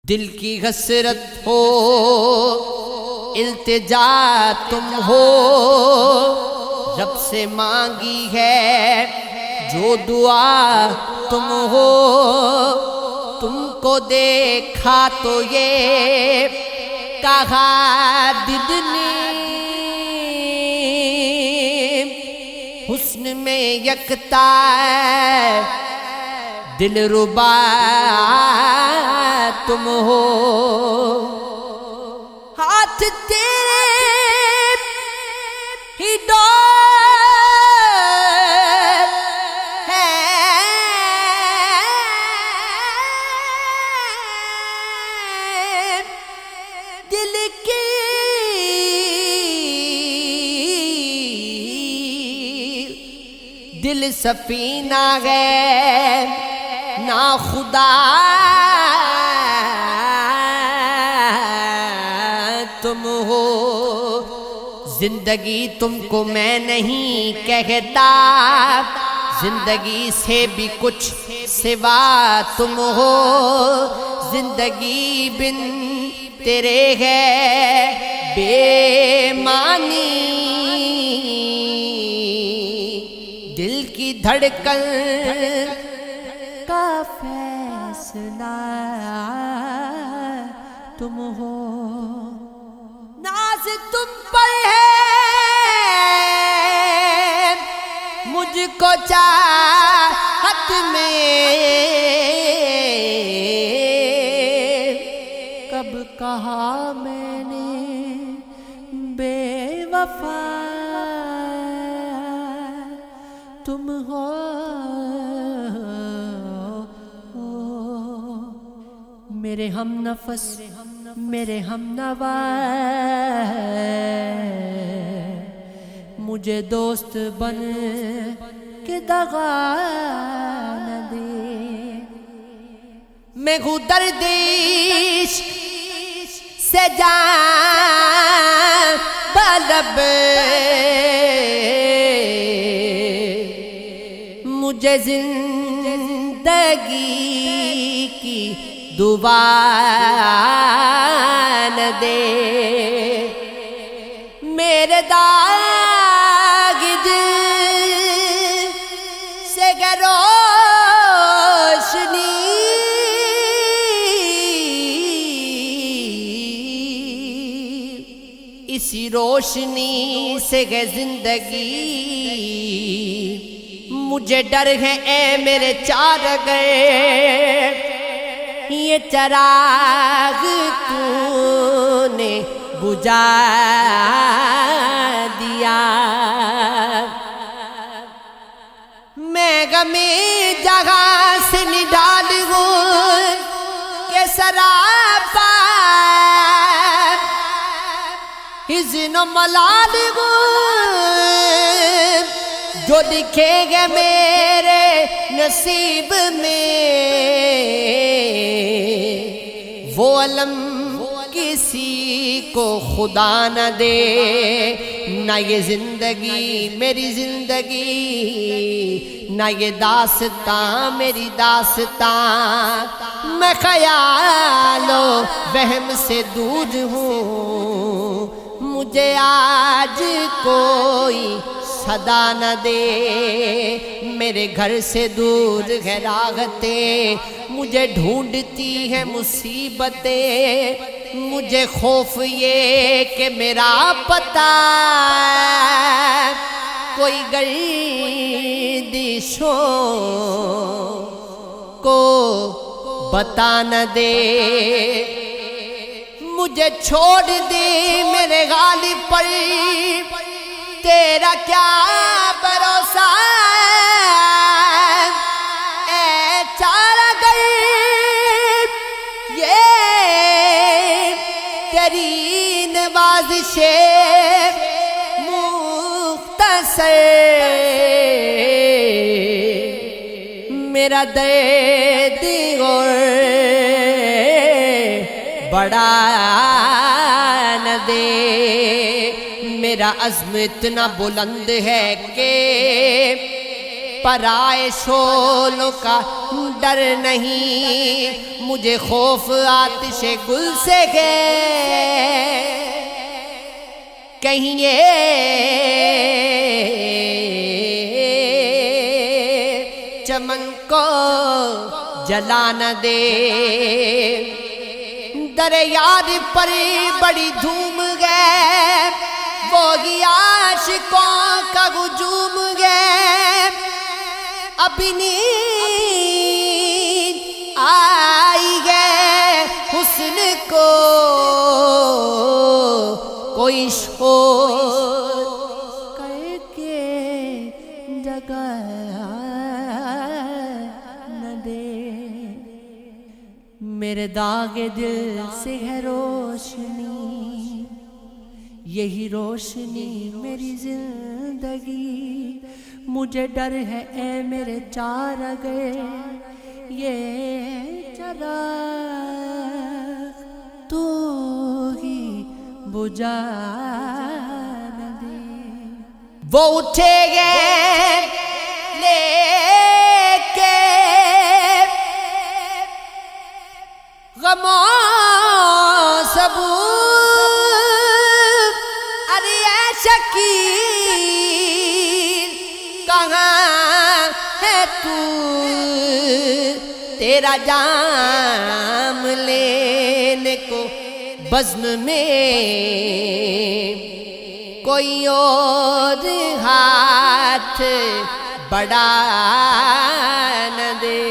دل کی حسرت ہو التجا تم ہو، رب سے مانگی ہے جو دعا تم ہو، تم کو دیکھا تو یہ کہا دل نے حسن میں یکتا دل ربا تم ہو، ہاتھ تیرے ہی ڈور ہے، دل کی دل سفینہ ہے نا خدا تم ہو، زندگی تم کو میں نہیں کہتا، زندگی سے بھی کچھ سوا تم ہو، زندگی بن تیرے ہے بے معنی، دل کی دھڑکن کا فیصلہ تم ہو، ناز تم پر ہے مجھ کو چاہت میں، کب کہا میں نے بے وفا تم ہو، میرے ہم نفس میرے ہم نوا مجھے دوست بن کے دغا نہ دے، میں ہوں درد عشق سے جان بلب، مجھے زندگی کی دعا نہ دے، میرے داغ دل سے روشنی اسی روشنی سے ہے زندگی، مجھے ڈر ہے اے میرے چارگر یہ چراغ تو نے بجھا دیا، میں غمی جگہ سے نڈال ہوں کہ سراپا حزن و ملال ہوں، جو لکھے گے میرے نصیب میں وہ علم کسی کو خدا نہ دے، نہ یہ زندگی میری زندگی، نہ یہ داستاں میری داستاں، میں خیال و وہم سے دور ہوں، مجھے آج کوئی صدا نہ دے، میرے گھر سے دور ہے راحتیں، مجھے ڈھونڈتی ہے مصیبتیں، مجھے خوف یہ کہ میرا پتہ کوئی گردشوں کو بتا نہ دے، مجھے چھوڑ دے میرے غالب پر تیرا کیا بھروسہ، اے چارہ گر یہ تیری نوازش مختصر، میرا درد اور بڑا نہ دے، میرا عزم اتنا بلند ہے کہ پرائے شولوں کا ڈر نہیں، مجھے خوف آتش گل سے ہے، کہیں یہ چمن کو جلا نہ دے۔ در یار پر بڑی دھوم گئے، وہی عاشقوں کا ہجوم گئے، ابھی نیند آئی ہے حسن کو، کوئی شور کر کے جگہ نہ دے۔ میرے داغ دل سے ہے روشنی، یہی روشنی میری زندگی، مجھے ڈر ہے اے میرے چارگے، یہ چراغ تو ہی بجھا نہ دے۔ وہ اٹھے گے لے کے غموں ثبوت، ارے اے شکیل کہاں ہے تو، تیرا جام لینے کو بزم میں کوئی اور ہاتھ بڑھا نہ دے۔